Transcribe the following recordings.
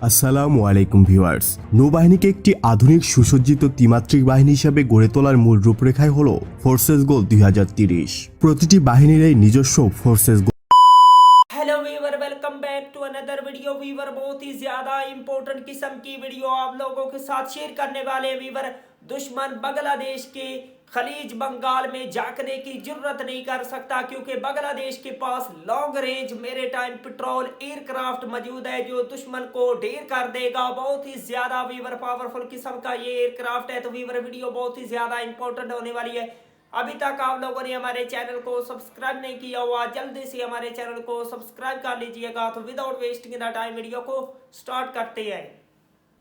আসসালামু আলাইকুম ভিউয়ার্স। নৌবাহিনীকে একটি আধুনিক সুসজ্জিত ত্রিমাত্রিক বাহিনী হিসেবে গড়ে তোলার মূল রূপরেখাই হল ফোর্সেস গোল 2030। প্রতিটি বাহিনীর এই নিজস্ব forces goal. Hello viewer, welcome back to another video. Viewer बहुत ही ज्यादा इंपॉर्टेंट किस्म की वीडियो आप लोगों के साथ शेयर करने वाले हैं। वीवर दुश्मन बांग्लादेश के खलीज बंगाल में झांकने की जरूरत नहीं कर सकता, क्योंकि बांग्लादेश के पास long range maritime patrol aircraft मौजूद है जो दुश्मन को ढेर कर देगा। बहुत ही ज्यादा वीवर पावरफुल किस्म का ये एयरक्राफ्ट है, तो वीवर वीडियो बहुत ही ज्यादा इंपॉर्टेंट होने वाली है। अभी तक आप लोगों ने हमारे चैनल को सब्सक्राइब नहीं किया हुआ, जल्दी से हमारे चैनल को सब्सक्राइब कर लीजिएगा। तो without wasting the time video को स्टार्ट करते हैं।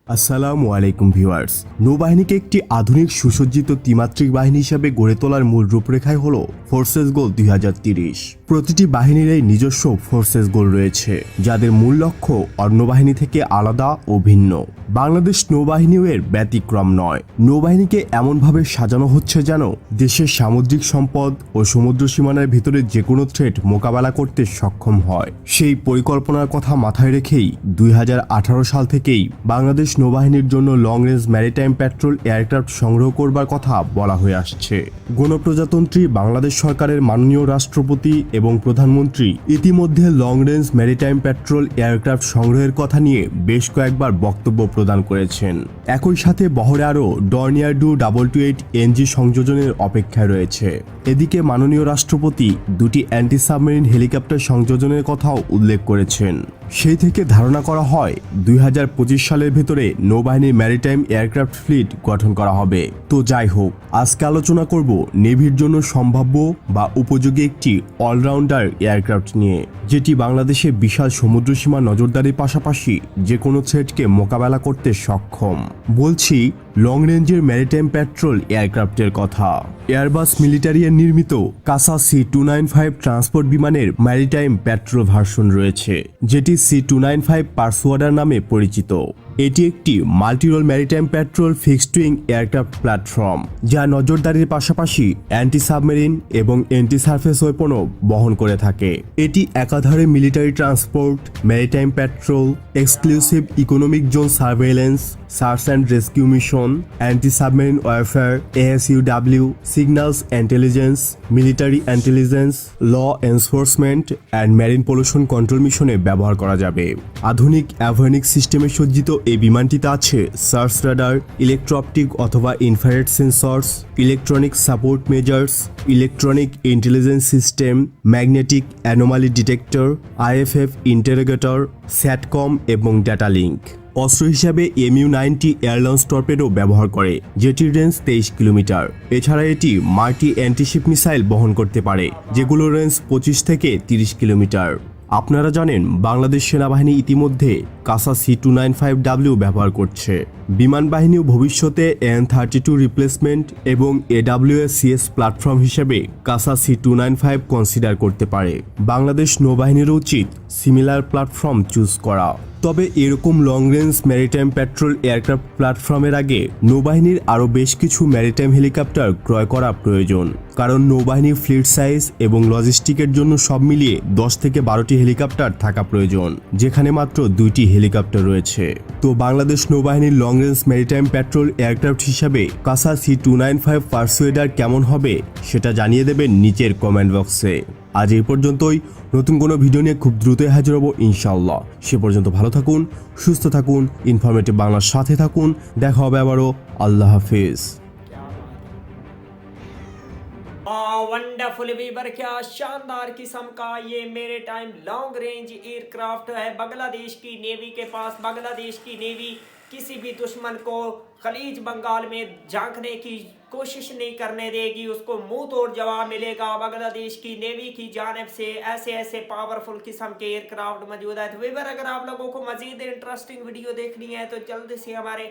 আসসালামু আলাইকুম ভিউয়ার্স। নৌবাহিনীকে একটি আধুনিক সুসজ্জিত ত্রিমাত্রিক বাহিনী হিসেবে গড়ে তোলার মূল রূপরেখাই হল ফোর্সেস গোল 2030। প্রতিটি বাহিনীর এই নিজস্ব ফোর্সেস গোল রয়েছে, যাদের মূল লক্ষ্য অন্য বাহিনী থেকে আলাদা ও ভিন্ন। বাংলাদেশ নৌবাহিনীও এর ব্যতিক্রম নয়। নৌবাহিনীকে এমনভাবে সাজানো হচ্ছে যেন দেশের সামুদ্রিক সম্পদ ও সমুদ্র সীমানার ভিতরে যে কোনো থ্রেট মোকাবেলা করতে সক্ষম হয়। সেই পরিকল্পনার কথা মাথায় রেখেই 2018 সাল থেকেই বাংলাদেশ নৌবাহিনীর জন্য long range maritime petrol aircraft সংগ্রহ করবার কথা বলা হয়ে আসছে। গণপ্রজাতন্ত্রী বাংলাদেশ সরকারের মাননীয় রাষ্ট্রপতি এবং প্রধানমন্ত্রী ইতিমধ্যে long range maritime petrol aircraft সংগ্রহের কথা নিয়ে বেশ কয়েকবার বক্তব্য প্রদান করেছেন। একই সাথে বহরে আরও ডর্নিয়ার 228 এনজি সংযোজনের অপেক্ষায় রয়েছে। এদিকে মাননীয় রাষ্ট্রপতি দুটি অ্যান্টি সাবমেরিন হেলিকপ্টার সংযোজনের কথাও উল্লেখ করেছেন। সেই থেকে ধারণা করা হয় 2025 সালের ভেতরে নৌবাহিনীর ম্যারিটাইম এয়ারক্রাফট ফ্লিট গঠন করা হবে। তো যাই হোক, আজকে আলোচনা করব নেভির জন্য সম্ভাব্য বা উপযোগী একটি অলরাউন্ডার এয়ারক্রাফট নিয়ে, যেটি বাংলাদেশের বিশাল সমুদ্রসীমা নজরদারির পাশাপাশি যে কোনো থ্রেটকে মোকাবেলা করতে সক্ষম। বলছি লং রেঞ্জের ম্যারিটাইম পেট্রোল এয়ারক্রাফটের কথা। এয়ারবাস মিলিটারিয়ার নির্মিত কাসা C295 ট্রান্সপোর্ট বিমানের ম্যারিটাইম পেট্রোল ভার্সন রয়েছে, যেটি C295 পারসুয়াডার নামে পরিচিত। এটি একটি multirole maritime petrol fixed wing aircraft platform, যা নজরদারির পাশাপাশি অ্যান্টি সাবমেরিন এবং অ্যান্টি সারফেস ওয়েপনও বহন করে থাকে। এটি একাধারে military transport, maritime petrol, exclusive economic zone surveillance, search and rescue mission, anti submarine warfare, ASUW, signals intelligence, military intelligence, law enforcement and marine pollution control মিশনে ব্যবহার করা যাবে। আধুনিক অ্যাভিওনিক সিস্টেমে সজ্জিত এই বিমানটিতে আছে সার্চ রাডার, ইলেকট্রো-অপটিক অথবা infrared sensors, electronic support measures, electronic intelligence system, magnetic anomaly detector, IFF ইন্টারোগেটর, স্যাটকম এবং ডেটা লিঙ্ক। অস্ত্র হিসাবে MU-90 এয়ারলঞ্চ টর্পেডো ব্যবহার করে, যেটির রেঞ্জ 23 কিলোমিটার। এছাড়া এটি মাল্টি অ্যান্টিশিপ মিসাইল বহন করতে পারে, যেগুলোর রেঞ্জ 25 থেকে 30 কিলোমিটার। আপনারা জানেন বাংলাদেশ সেনাবাহিনী ইতিমধ্যে কাসা C295W ব্যবহার করছে। বিমান বাহিনীও ভবিষ্যতে AN-32 রিপ্লেসমেন্ট এবং AWS-CS প্ল্যাটফর্ম হিসেবে কাসা C295 কনসিডার করতে পারে। বাংলাদেশ নৌবাহিনীর উচিত সিমিলার প্ল্যাটফর্ম চুজ করা। তবে এরকম long range maritime petrol aircraft প্ল্যাটফর্মের আগে নৌবাহিনীর আরও বেশ কিছু ম্যারিটাইম হেলিকপ্টার ক্রয় করা প্রয়োজন, কারণ নৌবাহিনীর ফ্লিট সাইজ এবং লজিস্টিকের জন্য সব মিলিয়ে 10 থেকে 12টি হেলিকপ্টার থাকা প্রয়োজন, যেখানে মাত্র 2টি হেলিকপ্টার রয়েছে। তো বাংলাদেশ নৌবাহিনীর long range maritime petrol aircraft হিসাবে কাসা C295 পারসুয়েডার কেমন হবে সেটা জানিয়ে দেবেন নিচের কমেন্ট বক্সে। আজ এই পর্যন্তই। নতুন কোনো ভিডিও নিয়ে খুব দ্রুতই হাজির হব ইনশাআল্লাহ। সে পর্যন্ত ভালো থাকুন, সুস্থ থাকুন, ইনফরমেটিভ বাংলার সাথে থাকুন। দেখা হবে আবারও। আল্লাহ হাফিজ। वंडरफुल वीवर, क्या शानदार किस्म का ये मेरे टाइम लॉन्ग रेंज एयरक्राफ्ट है बांग्लादेश की नेवी के पास। बांग्लादेश की नेवी किसी भी दुश्मन को खलीज बंगाल में झांकने की कोशिश नहीं करने देगी, उसको मुंह तोड़ जवाब मिलेगा। बांग्लादेश की नेवी की जानिब से ऐसे ऐसे पावरफुल किस्म के एयरक्राफ्ट मौजूद है। तो वीवर, अगर आप लोगों को मजीद इंटरेस्टिंग वीडियो देखनी है तो जल्दी से हमारे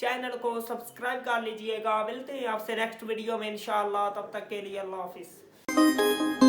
चैनल को सब्सक्राइब कर लीजिएगा। मिलते हैं आपसे नेक्स्ट वीडियो में इंशाअल्लाह। तब तक के लिए अल्लाह हाफिज़।